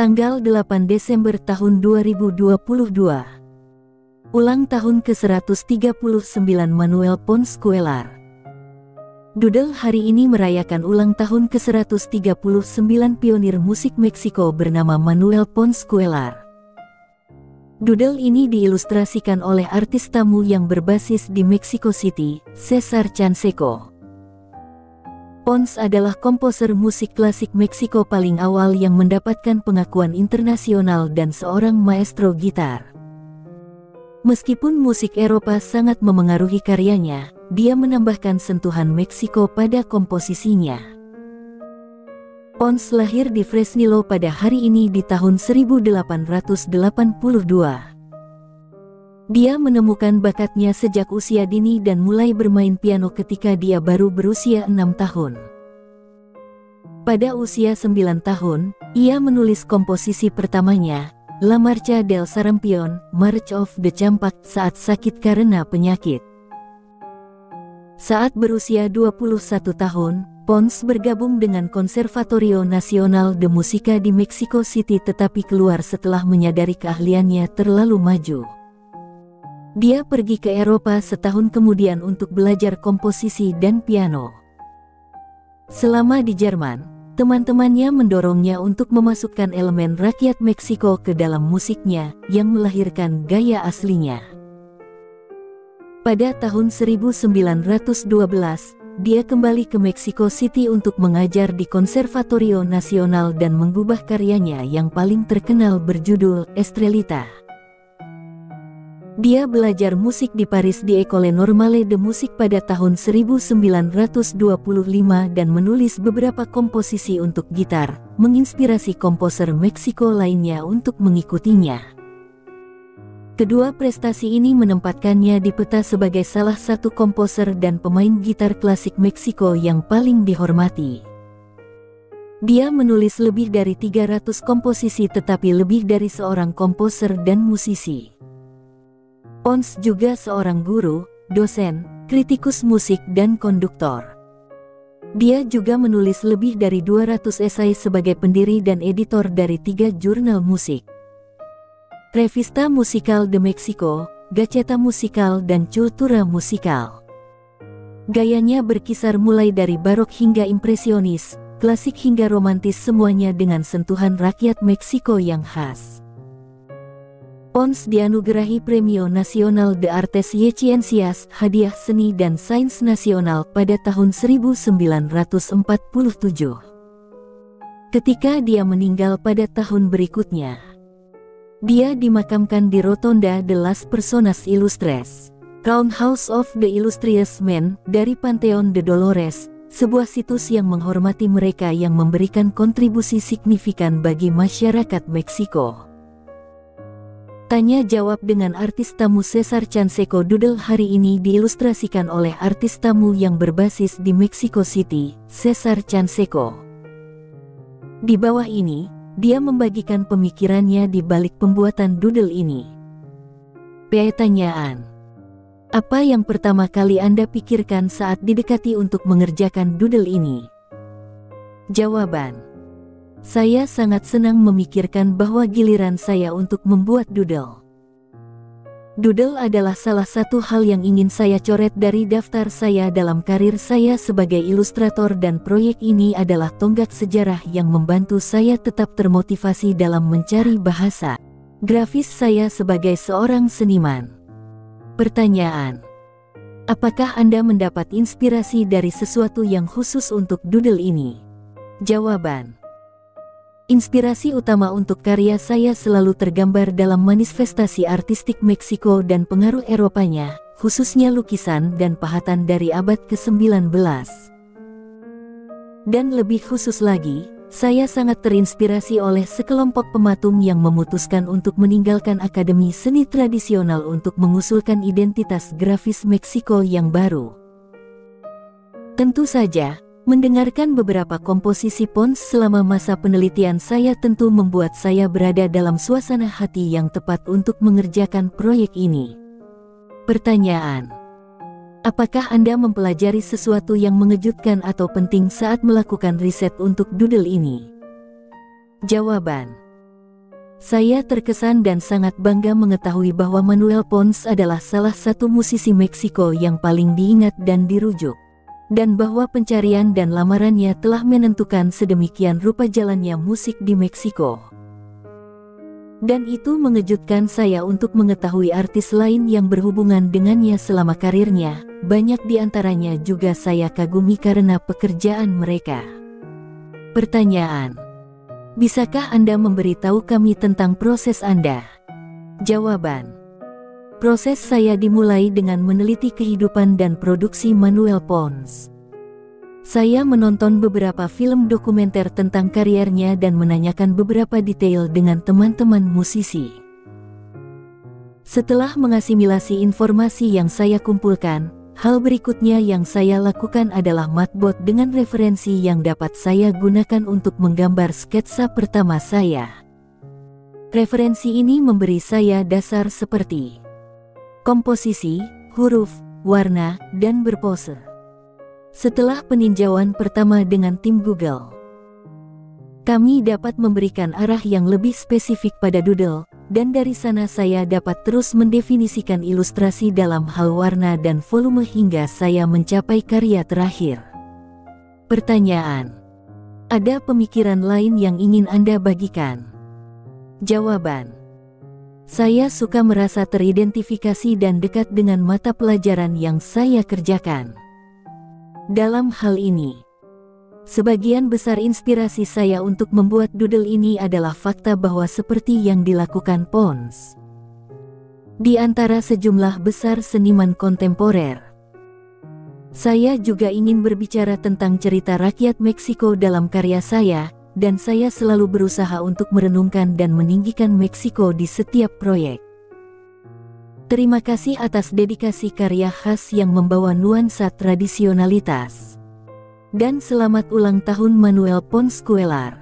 Tanggal 8 Desember tahun 2022. Ulang tahun ke-139 Manuel Ponce Cuéllar. Doodle hari ini merayakan ulang tahun ke-139 pionir musik Meksiko bernama Manuel Ponce Cuéllar. Doodle ini diilustrasikan oleh artis tamu yang berbasis di Mexico City, César Canseco. Ponce adalah komposer musik klasik Meksiko paling awal yang mendapatkan pengakuan internasional dan seorang maestro gitar. Meskipun musik Eropa sangat memengaruhi karyanya, dia menambahkan sentuhan Meksiko pada komposisinya. Ponce lahir di Fresnillo pada hari ini di tahun 1882. Dia menemukan bakatnya sejak usia dini dan mulai bermain piano ketika dia baru berusia 6 tahun. Pada usia 9 tahun, ia menulis komposisi pertamanya, La Marcha del Sarampion, March of the Campak, saat sakit karena penyakit. Saat berusia 21 tahun, Ponce bergabung dengan Conservatorio Nacional de Música di Mexico City tetapi keluar setelah menyadari keahliannya terlalu maju. Dia pergi ke Eropa setahun kemudian untuk belajar komposisi dan piano. Selama di Jerman, teman-temannya mendorongnya untuk memasukkan elemen rakyat Meksiko ke dalam musiknya, yang melahirkan gaya aslinya. Pada tahun 1912, dia kembali ke Mexico City untuk mengajar di Conservatorio Nacional dan mengubah karyanya yang paling terkenal berjudul Estrellita. Dia belajar musik di Paris di École Normale de Musique pada tahun 1925 dan menulis beberapa komposisi untuk gitar, menginspirasi komposer Meksiko lainnya untuk mengikutinya. Kedua prestasi ini menempatkannya di peta sebagai salah satu komposer dan pemain gitar klasik Meksiko yang paling dihormati. Dia menulis lebih dari 300 komposisi tetapi lebih dari seorang komposer dan musisi. Ponce juga seorang guru, dosen, kritikus musik dan konduktor. Dia juga menulis lebih dari 200 esai sebagai pendiri dan editor dari 3 jurnal musik. Revista Musical de Mexico, Gaceta Musical dan Cultura Musical. Gayanya berkisar mulai dari barok hingga impresionis, klasik hingga romantis, semuanya dengan sentuhan rakyat Meksiko yang khas. Ponce dianugerahi Premio Nacional de Artes y Ciencias, hadiah seni dan sains nasional pada tahun 1947. Ketika dia meninggal pada tahun berikutnya, dia dimakamkan di Rotonda de las Personas Ilustres, Crown House of the Illustrious Men, dari Panteon de Dolores, sebuah situs yang menghormati mereka yang memberikan kontribusi signifikan bagi masyarakat Meksiko. Tanya jawab dengan artis tamu César Canseco. Doodle hari ini diilustrasikan oleh artis tamu yang berbasis di Mexico City, César Canseco. Di bawah ini, dia membagikan pemikirannya di balik pembuatan doodle ini. Pertanyaan: apa yang pertama kali Anda pikirkan saat didekati untuk mengerjakan doodle ini? Jawaban: saya sangat senang memikirkan bahwa giliran saya untuk membuat doodle. Doodle adalah salah satu hal yang ingin saya coret dari daftar saya dalam karir saya sebagai ilustrator, dan proyek ini adalah tonggak sejarah yang membantu saya tetap termotivasi dalam mencari bahasa grafis saya sebagai seorang seniman. Pertanyaan: apakah Anda mendapat inspirasi dari sesuatu yang khusus untuk doodle ini? Jawaban: inspirasi utama untuk karya saya selalu tergambar dalam manifestasi artistik Meksiko dan pengaruh Eropanya, khususnya lukisan dan pahatan dari abad ke-19. Dan lebih khusus lagi, saya sangat terinspirasi oleh sekelompok pematung yang memutuskan untuk meninggalkan Akademi Seni Tradisional untuk mengusulkan identitas grafis Meksiko yang baru. Tentu saja, mendengarkan beberapa komposisi Ponce selama masa penelitian saya tentu membuat saya berada dalam suasana hati yang tepat untuk mengerjakan proyek ini. Pertanyaan: apakah Anda mempelajari sesuatu yang mengejutkan atau penting saat melakukan riset untuk doodle ini? Jawaban: Saya terkesan dan sangat bangga mengetahui bahwa Manuel Pons adalah salah satu musisi Meksiko yang paling diingat dan dirujuk. Dan bahwa pencarian dan lamarannya telah menentukan sedemikian rupa jalannya musik di Meksiko. Dan itu mengejutkan saya untuk mengetahui artis lain yang berhubungan dengannya selama karirnya. Banyak di antaranya juga saya kagumi karena pekerjaan mereka. Pertanyaan: bisakah Anda memberitahu kami tentang proses Anda? Jawaban: proses saya dimulai dengan meneliti kehidupan dan produksi Manuel Pons. Saya menonton beberapa film dokumenter tentang kariernya dan menanyakan beberapa detail dengan teman-teman musisi. Setelah mengasimilasi informasi yang saya kumpulkan, hal berikutnya yang saya lakukan adalah matbot dengan referensi yang dapat saya gunakan untuk menggambar sketsa pertama saya. Referensi ini memberi saya dasar seperti komposisi, huruf, warna, dan berpose. Setelah peninjauan pertama dengan tim Google, kami dapat memberikan arah yang lebih spesifik pada doodle, dan dari sana saya dapat terus mendefinisikan ilustrasi dalam hal warna dan volume hingga saya mencapai karya terakhir. Pertanyaan: ada pemikiran lain yang ingin Anda bagikan? Jawaban: saya suka merasa teridentifikasi dan dekat dengan mata pelajaran yang saya kerjakan. Dalam hal ini, sebagian besar inspirasi saya untuk membuat doodle ini adalah fakta bahwa seperti yang dilakukan Pons di antara sejumlah besar seniman kontemporer. Saya juga ingin berbicara tentang cerita rakyat Meksiko dalam karya saya, dan saya selalu berusaha untuk merenungkan dan meninggikan Meksiko di setiap proyek. Terima kasih atas dedikasi karya khas yang membawa nuansa tradisionalitas. Dan selamat ulang tahun Manuel Pons Cuellar.